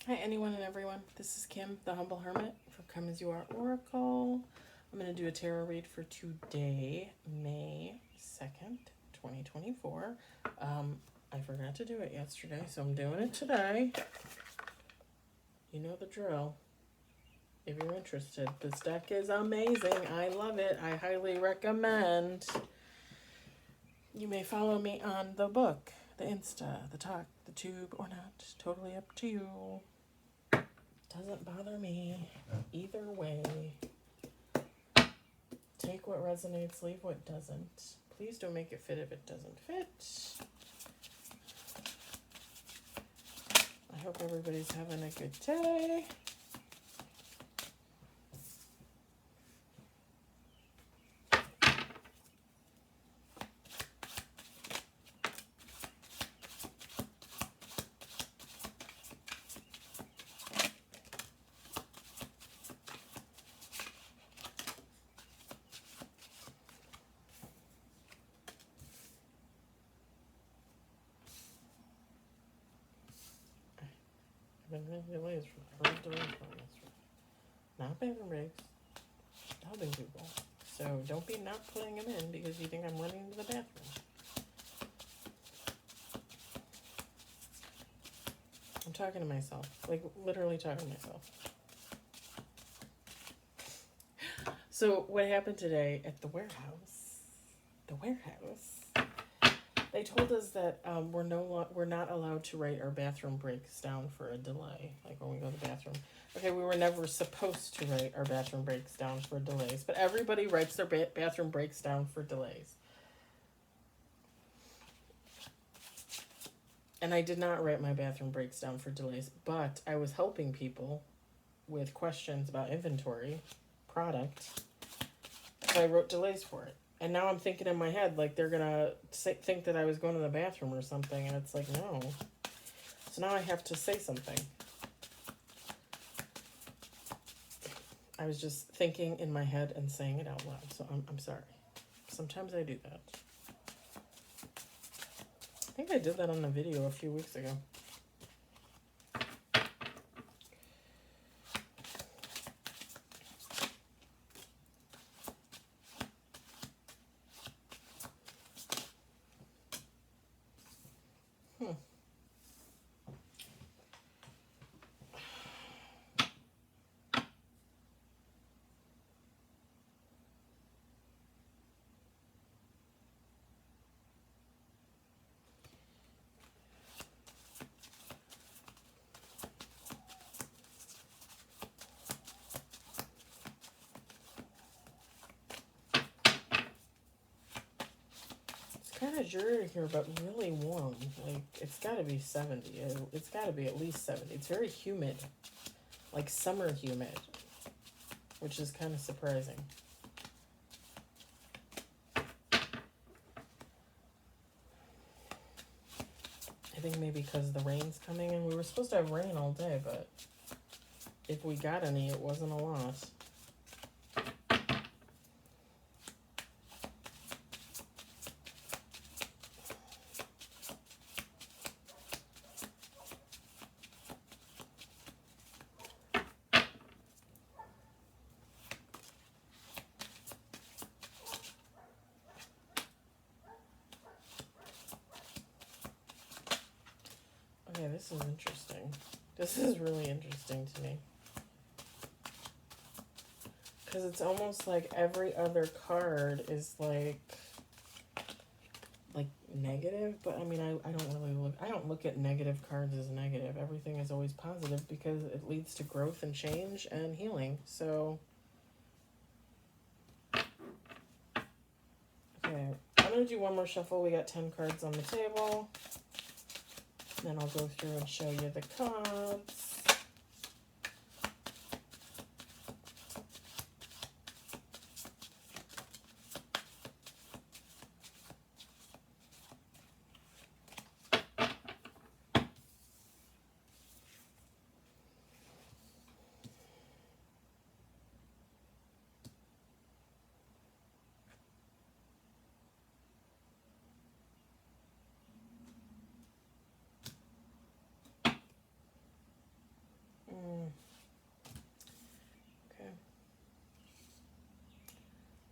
Hi, anyone and everyone. This is Kim, the Humble Hermit from Come As You Are Oracle. I'm going to do a tarot read for today, May 2nd, 2024. I forgot to do it yesterday, so I'm doing it today. You know the drill. If you're interested, this deck is amazing. I love it. I highly recommend. You may follow me on the book, the Insta, the talk, the tube, or not. Totally up to you. Doesn't bother me either way. Take what resonates, leave what doesn't. Please don't make it fit if it doesn't fit. I hope everybody's having a good day. I've been making delays for not bathroom breaks, helping people. So don't be not putting them in because you think I'm running to the bathroom. I'm talking to myself, like literally talking to myself. So what happened today at the warehouse? They told us that we're not allowed to write our bathroom breaks down for a delay, like when we go to the bathroom. Okay, we were never supposed to write our bathroom breaks down for delays, but everybody writes their bathroom breaks down for delays. And I did not write my bathroom breaks down for delays, but I was helping people with questions about inventory, product, so I wrote delays for it. And now I'm thinking in my head, like, they're gonna think that I was going to the bathroom or something, and it's like, no. So now I have to say something. I was just thinking in my head and saying it out loud, so I'm sorry. Sometimes I do that. I think I did that on a video a few weeks ago. Kind of dreary here, but really warm. Like, it's got to be 70. It's got to be at least 70. It's very humid, like summer humid, which is kind of surprising. I think maybe because the rain's coming in. We were supposed to have rain all day, but if we got any, it wasn't a lot. Okay, this is interesting. This is really interesting to me. Because it's almost like every other card is like negative, but I mean, I don't look at negative cards as negative. Everything is always positive because it leads to growth and change and healing. So, okay, I'm going to do one more shuffle. We got 10 cards on the table. Then I'll go through and show you the cards.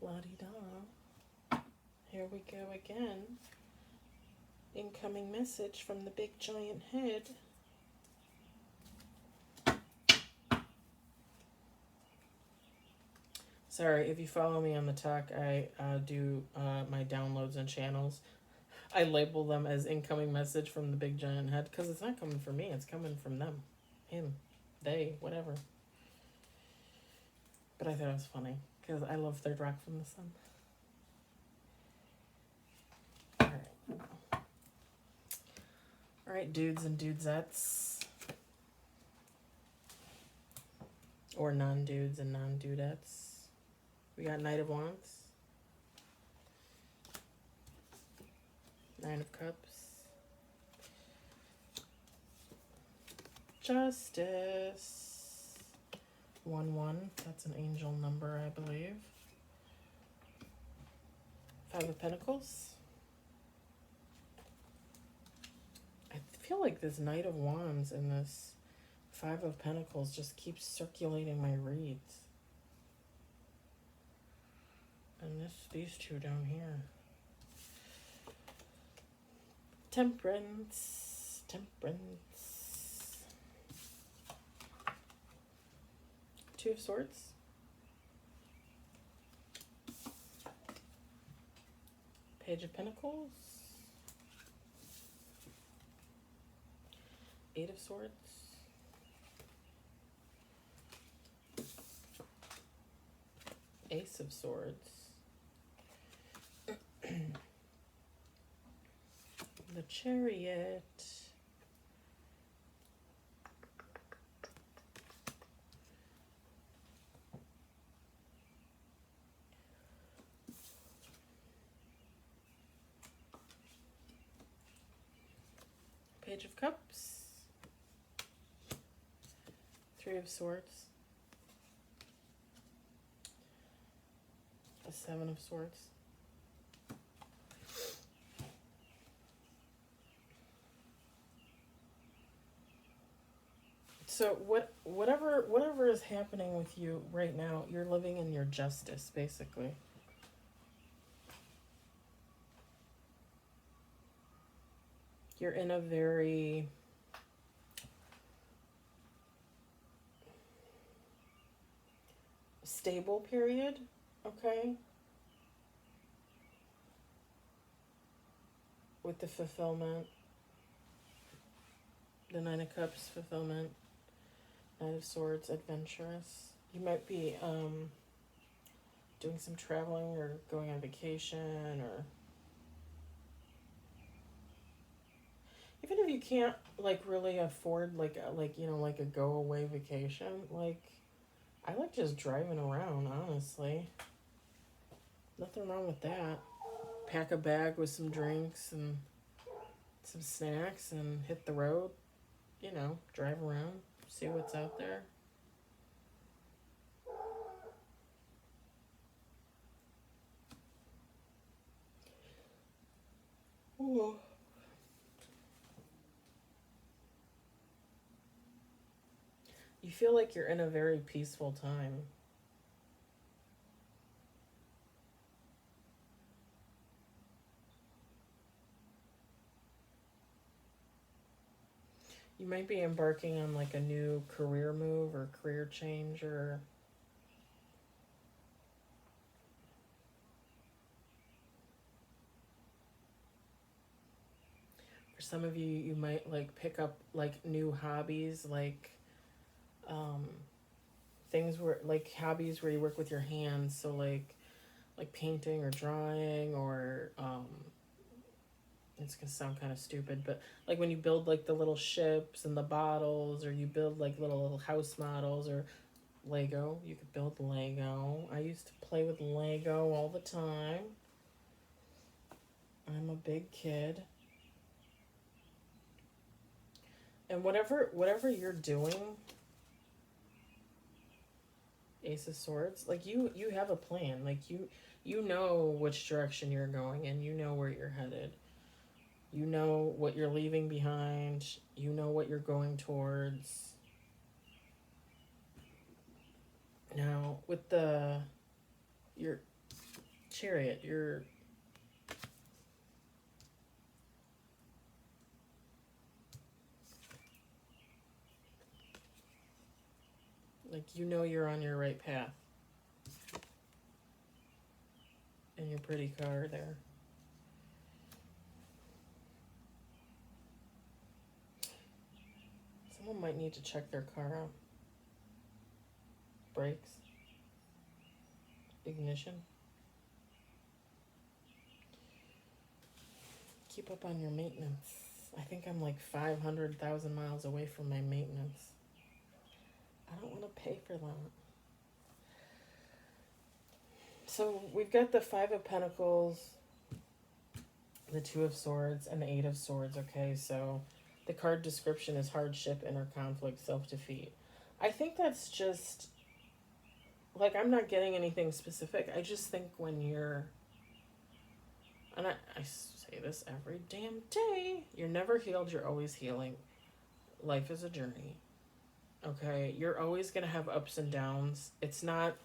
La-di-da. Here we go again. Incoming message from the big giant head. Sorry, if you follow me on the talk, I do my downloads and channels. I label them as incoming message from the big giant head because it's not coming from me, it's coming from them. Him. They. Whatever. But I thought it was funny because I love Third Rock from the Sun. Alright, dudes and dudesettes. Or non-dudes and non-dudettes. We got Knight of Wands. Nine of Cups. Justice. 1-1. That's an angel number, I believe. Five of Pentacles. I feel like this Knight of Wands and this Five of Pentacles just keeps circulating my reads. And these two down here. Temperance. Temperance. Two of Swords. Page of Pentacles. Eight of Swords. Ace of Swords. The Chariot. Page of Cups. Three of Swords. A Seven of Swords. So whatever is happening with you right now, you're living in your justice, basically. You're in a very stable period, okay? With the fulfillment. The Nine of Cups, fulfillment. Knight of Swords, adventurous. You might be doing some traveling or going on vacation, or even if you can't like really afford like a go away vacation, like I like just driving around, honestly. Nothing wrong with that. Pack a bag with some drinks and some snacks and hit the road, drive around. See what's out there. Ooh. You feel like you're in a very peaceful time. You might be embarking on like a new career move or career change, or for some of you, you might like pick up like new hobbies, like things where like hobbies where you work with your hands. So like painting or drawing, or it's gonna sound kind of stupid, but like when you build like the little ships and the bottles, or you build like little house models, or Lego. You could build Lego. I used to play with Lego all the time. I'm a big kid. And whatever you're doing, Ace of Swords, like you have a plan. Like you know which direction you're going in. You know where you're headed. You know what you're leaving behind. You know what you're going towards. Now, with your Chariot, you're like, you know you're on your right path. And your pretty car there. Someone might need to check their car out. Brakes. Ignition. Keep up on your maintenance. I think I'm like 500,000 miles away from my maintenance. I don't want to pay for that. So we've got the Five of Pentacles, the Two of Swords, and the Eight of Swords, okay? So the card description is hardship, inner conflict, self-defeat. I think that's just, like, I'm not getting anything specific. I just think when you're, and I say this every damn day, you're never healed, you're always healing. Life is a journey, okay? You're always going to have ups and downs. It's not,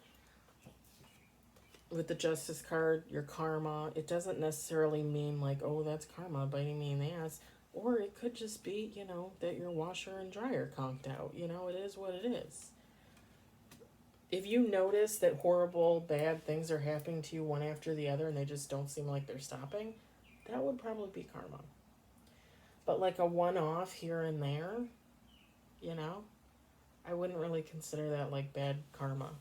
with the Justice card, your karma, it doesn't necessarily mean like, oh, that's karma biting me in the ass. Or it could just be, you know, that your washer and dryer conked out. You know, it is what it is. If you notice that horrible, bad things are happening to you one after the other and they just don't seem like they're stopping, that would probably be karma. But like a one-off here and there, you know, I wouldn't really consider that like bad karma.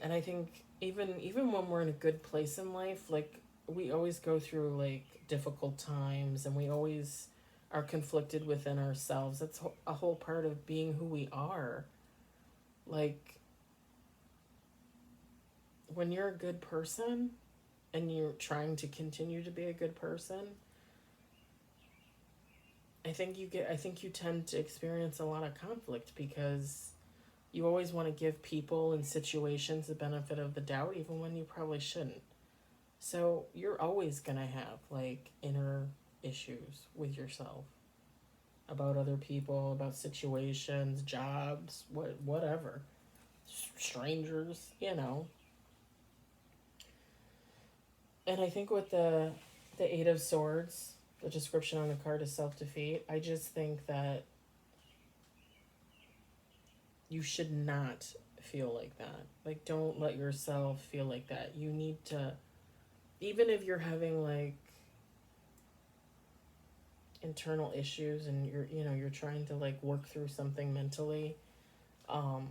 And I think even when we're in a good place in life, like, we always go through like difficult times and we always are conflicted within ourselves. That's a whole part of being who we are. Like, when you're a good person and you're trying to continue to be a good person, I think you tend to experience a lot of conflict because you always want to give people and situations the benefit of the doubt, even when you probably shouldn't. So you're always going to have, like, inner issues with yourself. About other people, about situations, jobs, whatever. Strangers, you know. And I think with the Eight of Swords, the description on the card is self-defeat. I just think that you should not feel like that. Like, don't let yourself feel like that. You need to, even if you're having like internal issues and you're trying to like work through something mentally, or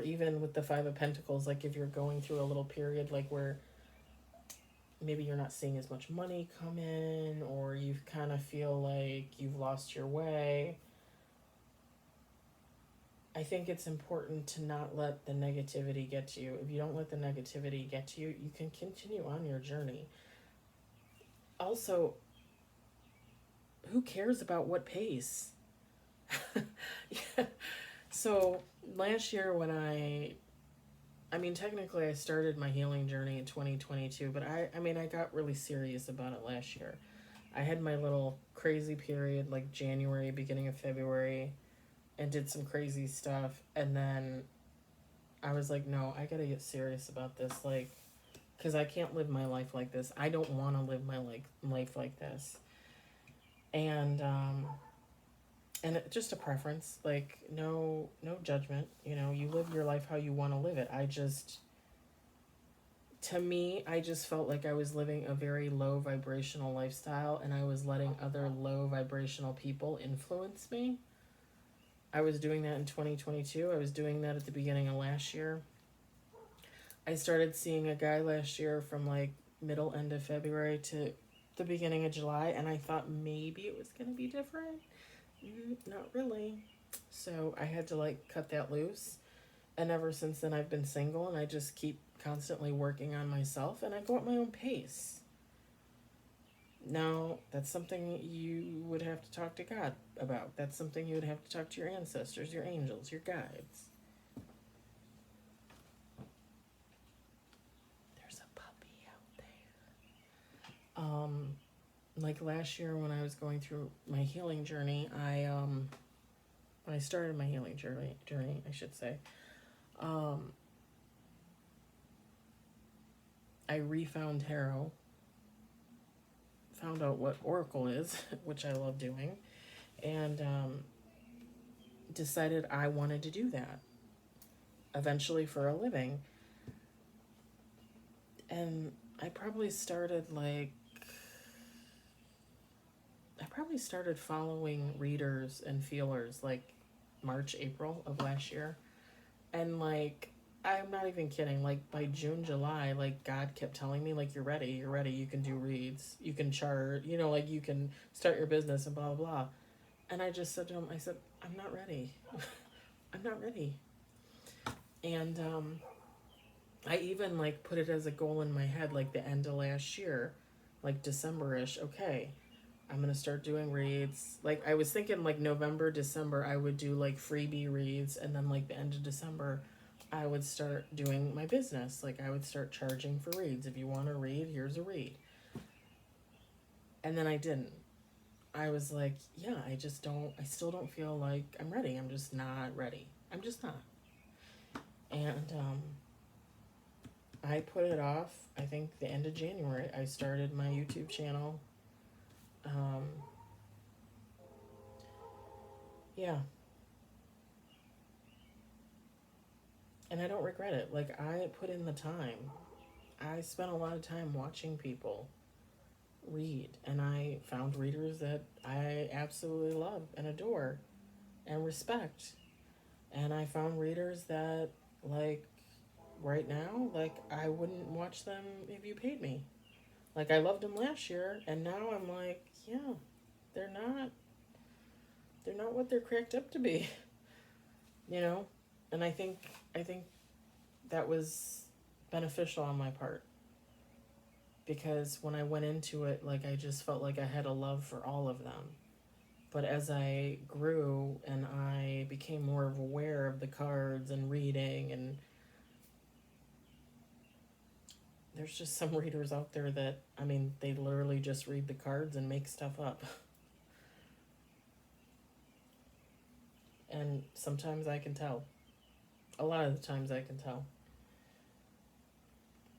even with the Five of Pentacles, like if you're going through a little period like where maybe you're not seeing as much money come in, or you kind of feel like you've lost your way, I think it's important to not let the negativity get to you. If you don't let the negativity get to you, you can continue on your journey. Also, who cares about what pays? Yeah. So last year when I mean, technically I started my healing journey in 2022, but I got really serious about it last year. I had my little crazy period like January, beginning of February, and did some crazy stuff. And then I was like, no, I gotta get serious about this. Like, because I can't live my life like this. I don't want to live my life like this. And just a preference, like, no judgment. You know, you live your life how you want to live it. To me, I just felt like I was living a very low vibrational lifestyle, and I was letting other low vibrational people influence me. I was doing that in 2022. I was doing that at the beginning of last year. I started seeing a guy last year from like end of February to the beginning of July, and I thought maybe it was going to be different. Not really. So I had to like cut that loose. And ever since then, I've been single, and I just keep constantly working on myself, and I go at my own pace. Now, that's something you would have to talk to God about. That's something you would have to talk to your ancestors, your angels, your guides. There's a puppy out there. Like last year when I was going through my healing journey, when I started my healing journey, I should say, um, I refound tarot, found out what oracle is, which I love doing, and decided I wanted to do that eventually for a living. And I probably started following readers and feelers like March, April of last year. And like, I'm not even kidding. Like by June, July, like God kept telling me, like, you're ready, you can do reads, you can chart, like you can start your business and blah, blah, blah. And I just said to him, I said, I'm not ready. I'm not ready. And I even like put it as a goal in my head, like the end of last year, like December-ish. Okay, I'm gonna start doing reads. Like I was thinking like November, December, I would do like freebie reads, and then like the end of December, I would start doing my business. Like I would start charging for reads. If you want to read, here's a read. And then I didn't. I was like, yeah, I still don't feel like I'm ready. I'm just not ready. I'm just not. And I put it off. I think the end of January, I started my YouTube channel. Yeah. And I don't regret it. Like, I put in the time. I spent a lot of time watching people read, and I found readers that I absolutely love and adore and respect. And I found readers that, like, right now, like, I wouldn't watch them if you paid me. Like, I loved them last year, and now I'm like, yeah, they're not they're not what they're cracked up to be, you know? And I think that was beneficial on my part, because when I went into it, like, I just felt like I had a love for all of them. But as I grew and I became more aware of the cards and reading, and there's just some readers out there that, I mean, they literally just read the cards and make stuff up. And sometimes I can tell. A lot of the times I can tell.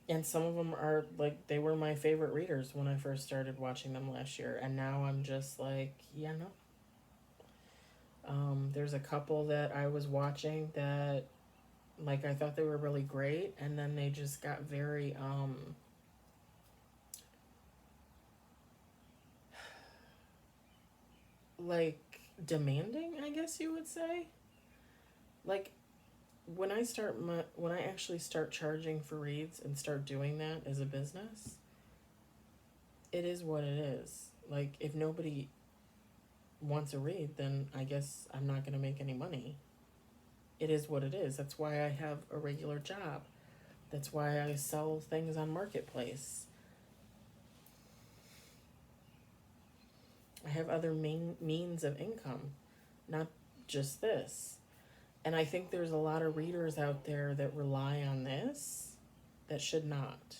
And some of them are like, they were my favorite readers when I first started watching them last year. And now I'm just like, yeah, no. There's a couple that I was watching that, like, I thought they were really great. And then they just got very, like, demanding, I guess you would say. Like, when I actually start charging for reads and start doing that as a business, it is what it is. Like, if nobody wants a read, then I guess I'm not going to make any money. It is what it is. That's why I have a regular job. That's why I sell things on Marketplace. I have other means of income, not just this. And I think there's a lot of readers out there that rely on this that should not.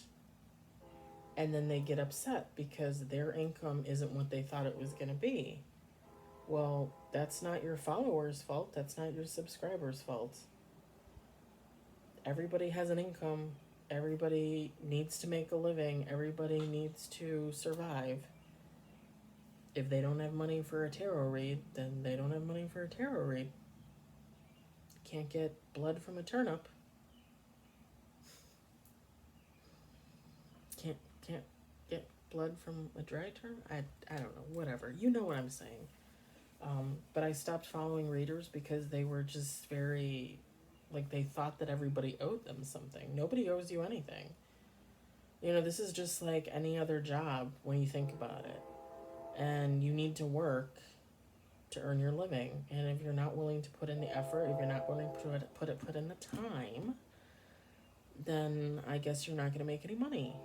And then they get upset because their income isn't what they thought it was going to be. Well, that's not your followers' fault. That's not your subscribers' fault. Everybody has an income. Everybody needs to make a living. Everybody needs to survive. If they don't have money for a tarot read, then they don't have money for a tarot read. Can't get blood from a turnip. Can't get blood from a dry turnip. I don't know. Whatever. You know what I'm saying. But I stopped following readers because they were just very, like, they thought that everybody owed them something. Nobody owes you anything. This is just like any other job when you think about it. And you need to work to earn your living. And if you're not willing to put in the effort, if you're not willing to put in the time, then I guess you're not going to make any money.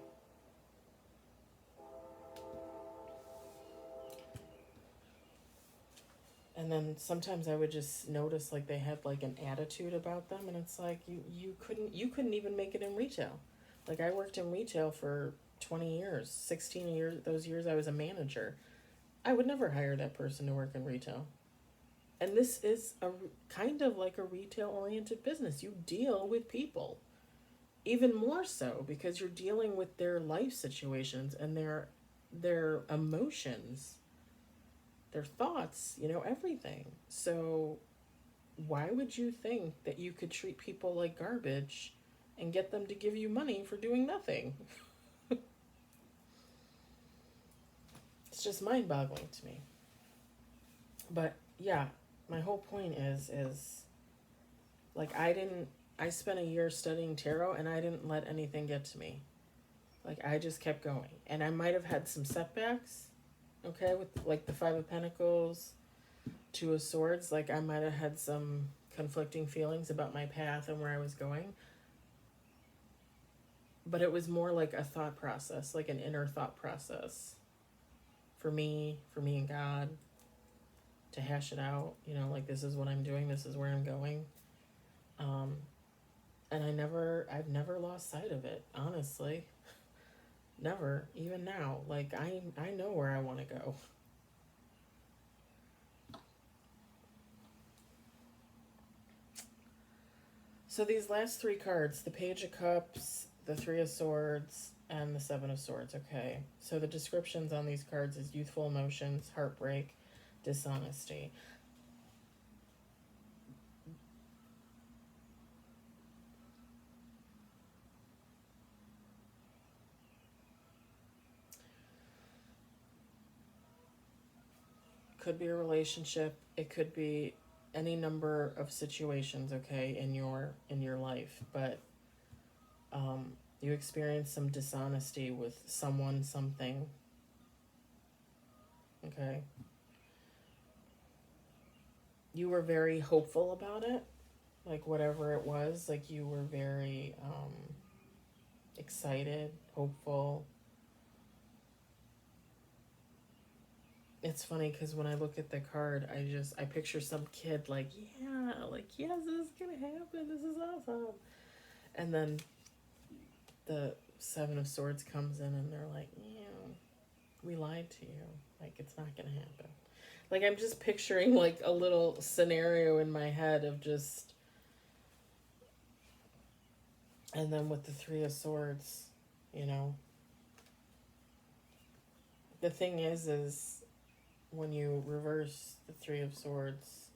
And then sometimes I would just notice, like, they had like an attitude about them, and it's like you couldn't even make it in retail. Like, I worked in retail for 20 years, 16 years. Those years I was a manager. I would never hire that person to work in retail. And this is a kind of like a retail oriented business. You deal with people, even more so because you're dealing with their life situations and their emotions, their thoughts, everything. So why would you think that you could treat people like garbage and get them to give you money for doing nothing? It's just mind-boggling to me. But yeah, my whole point is like I spent a year studying tarot and I didn't let anything get to me. Like I just kept going. And I might have had some setbacks, okay, with like the 5 of Pentacles, 2 of Swords, like I might have had some conflicting feelings about my path and where I was going. But it was more like a thought process, like an inner thought process for me and God to hash it out, like this is what I'm doing, this is where I'm going. Um, and I've never lost sight of it, honestly. Never, even now. Like I know where I want to go. So these last 3 cards, the Page of Cups, the 3 of Swords, and the 7 of Swords, okay. So the descriptions on these cards is youthful emotions, heartbreak, dishonesty. Could be a relationship, it could be any number of situations, okay, in your life, but you experience some dishonesty with someone, something, okay. You were very hopeful about it, like whatever it was, like you were very excited, hopeful. It's funny because when I look at the card, I picture some kid like, yeah, like yes, this is gonna happen. This is awesome. And then the 7 of Swords comes in, and they're like, yeah, we lied to you. Like it's not gonna happen. Like I'm just picturing like a little scenario in my head of just, and then with the 3 of Swords, you know, the thing is when you reverse the 3 of Swords,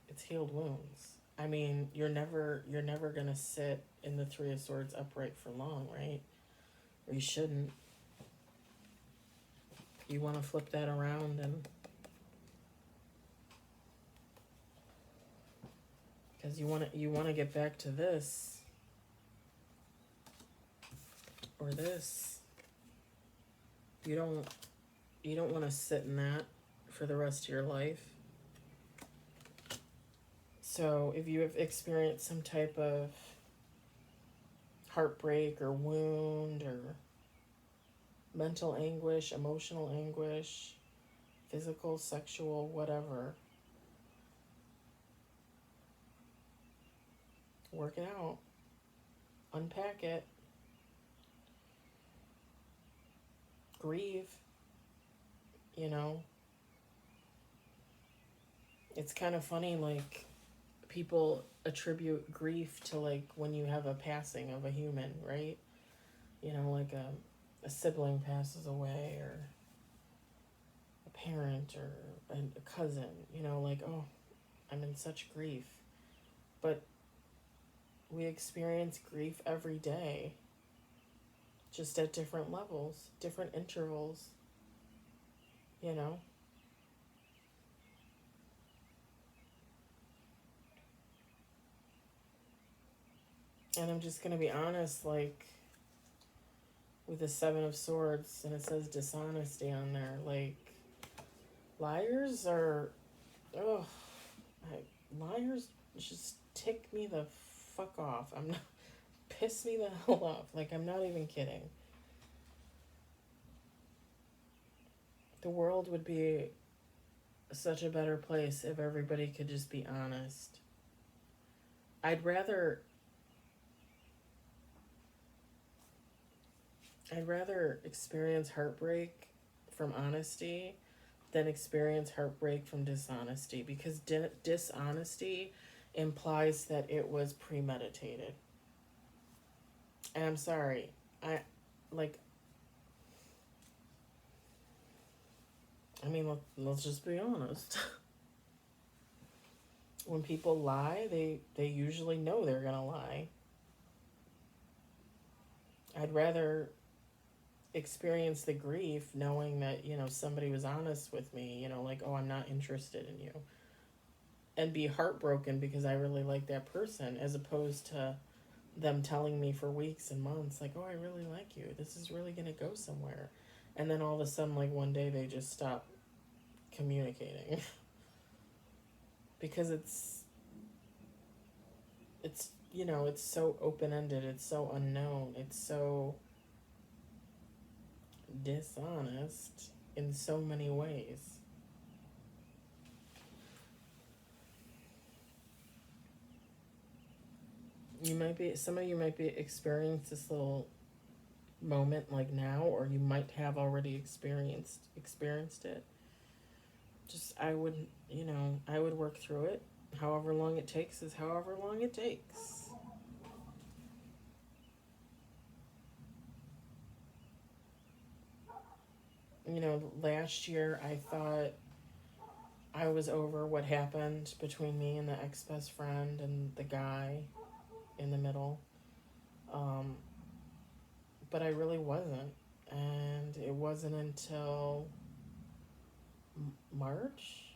it's healed wounds. I mean, you're never gonna sit in the 3 of Swords upright for long, right? Or you shouldn't. You want to flip that around, and because you want to get back to this or this. You don't want to sit in that for the rest of your life. So if you have experienced some type of heartbreak or wound or mental anguish, emotional anguish, physical, sexual, whatever, work it out, unpack it, grieve, you know. It's kind of funny, like, people attribute grief to, like, when you have a passing of a human, right? You know, like a sibling passes away, or a parent, or a cousin, you know, like, oh, I'm in such grief. But we experience grief every day, just at different levels, different intervals, you know? And I'm just going to be honest, like, with the 7 of Swords, and it says dishonesty on there, like, liars are, oh, liars just tick me the fuck off. I'm not, piss me the hell off. Like, I'm not even kidding. The world would be such a better place if everybody could just be honest. I'd rather experience heartbreak from honesty than experience heartbreak from dishonesty, because dishonesty implies that it was premeditated. And I'm sorry, I like. I mean, let's just be honest. When people lie, they usually know they're gonna lie. I'd rather experience the grief knowing that, somebody was honest with me, like, oh, I'm not interested in you, and be heartbroken because I really like that person, as opposed to them telling me for weeks and months, like, oh, I really like you, this is really gonna go somewhere, and then all of a sudden, like, one day they just stop communicating. Because it's so open-ended, it's so unknown, it's so dishonest in so many ways. Some of you might be experiencing this little moment like now, or you might have already experienced it. Just I would work through it. However long it takes is however long it takes. Last year I thought I was over what happened between me and the ex best friend and the guy in the middle. Um, but I really wasn't. And it wasn't until March,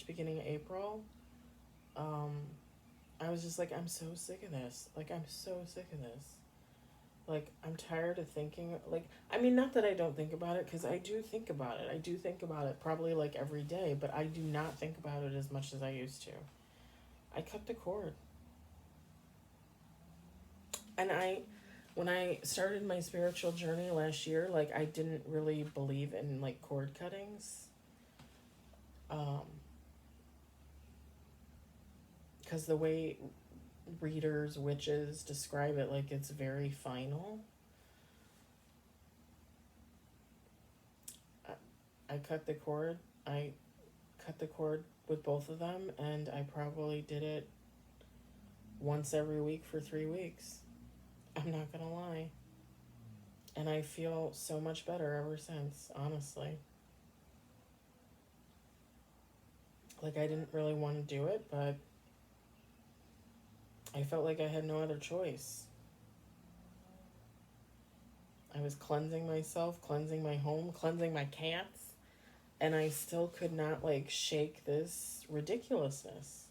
beginning of April, um, I was just like, I'm so sick of this. Like, I'm so sick of this. Like, I'm tired of thinking. Like, I mean, not that I don't think about it, because I do think about it. I do think about it probably like every day, but I do not think about it as much as I used to. I cut the cord. And when I started my spiritual journey last year, like, I didn't really believe in, like, cord cuttings. Because the way readers, witches describe it, like, it's very final. I cut the cord. I cut the cord with both of them, and I probably did it once every week for 3 weeks. I'm not gonna lie. And I feel so much better ever since, honestly. Like, I didn't really want to do it, but I felt like I had no other choice. I was cleansing myself, cleansing my home, cleansing my cats, and I still could not, like, shake this ridiculousness.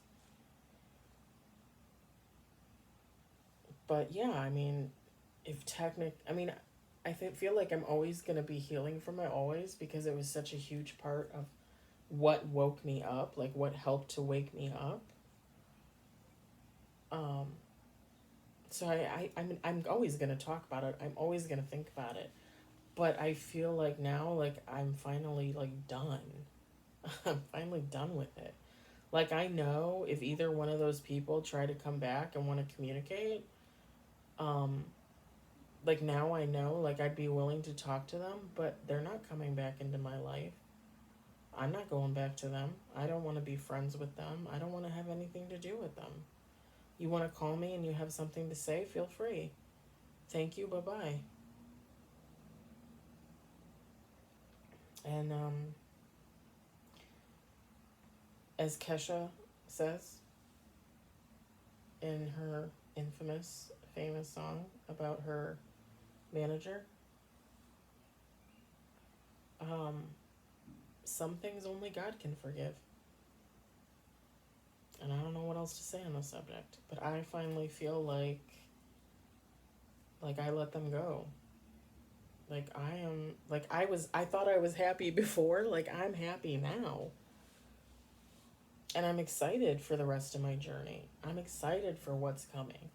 But yeah, I mean, I feel like I'm always going to be healing from it, always, because it was such a huge part of what woke me up, like what helped to wake me up. Um, so I mean, I'm always going to talk about it. I'm always going to think about it. But I feel like now, like, I'm finally, like, done. I'm finally done with it. Like, I know if either one of those people try to come back and want to communicate, um, like, now I know, like, I'd be willing to talk to them, but they're not coming back into my life. I'm not going back to them. I don't want to be friends with them. I don't want to have anything to do with them. You want to call me and you have something to say, feel free. Thank you, bye bye. And as Kesha says in her famous song about her manager, some things only God can forgive. And I don't know what else to say on the subject, but I finally feel like I let them go. Like, I thought I was happy before, like, I'm happy now. And I'm excited for the rest of my journey. I'm excited for what's coming.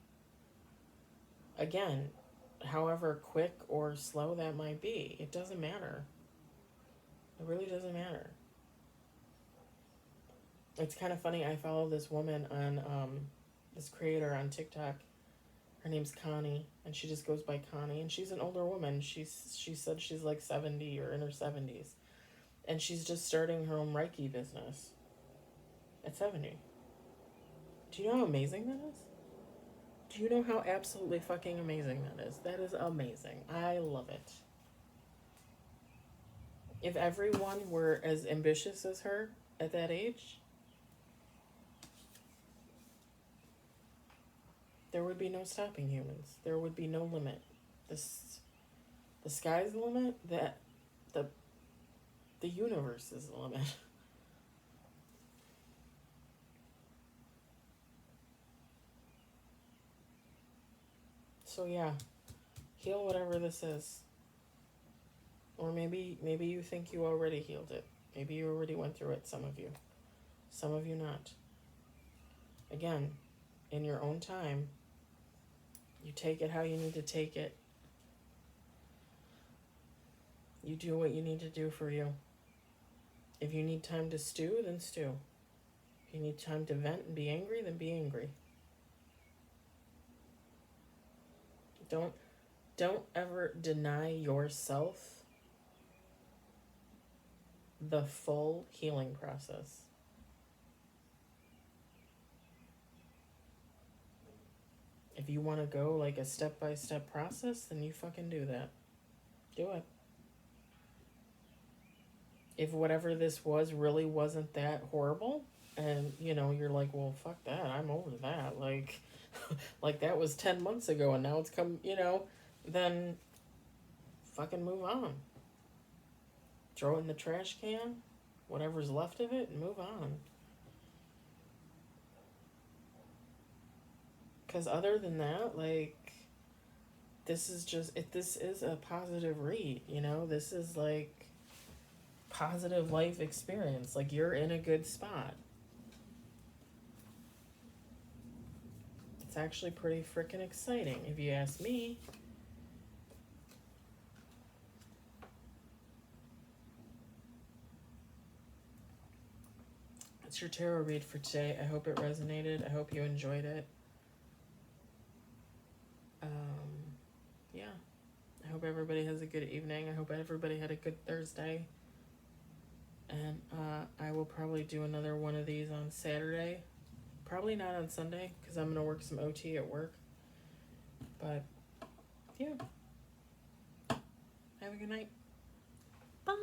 Again, however quick or slow that might be, it doesn't matter. It really doesn't matter. It's kind of funny. I follow this woman on this creator on TikTok. Her name's Connie, and she just goes by Connie. And she's an older woman. She said she's like 70 or in her 70s, And she's just starting her own Reiki business at 70. Do you know how amazing that is? Do you know how absolutely fucking amazing that is? That is amazing. I love it. If everyone were as ambitious as her at that age, there would be no stopping humans. There would be no limit. The sky's the limit. The universe is the limit. So yeah, heal whatever this is. Or maybe you think you already healed it. Maybe you already went through it, some of you. Some of you not. Again, in your own time, you take it how you need to take it. You do what you need to do for you. If you need time to stew, then stew. If you need time to vent and be angry, then be angry. Don't ever deny yourself the full healing process. If you want to go like a step-by-step process, then you fucking do that. Do it. If whatever this was really wasn't that horrible, and you're like, well, fuck that, I'm over that, like like that was 10 months ago and now it's come, then fucking move on. Throw it in the trash can, whatever's left of it, and move on. Because other than that, like, this is a positive read, this is like positive life experience. Like, you're in a good spot. It's actually pretty freaking exciting, if you ask me. That's your tarot read for today. I hope it resonated. I hope you enjoyed it. Yeah. I hope everybody has a good evening. I hope everybody had a good Thursday. And I will probably do another one of these on Saturday. Probably not on Sunday, because I'm going to work some OT at work. But, yeah. Have a good night. Bye.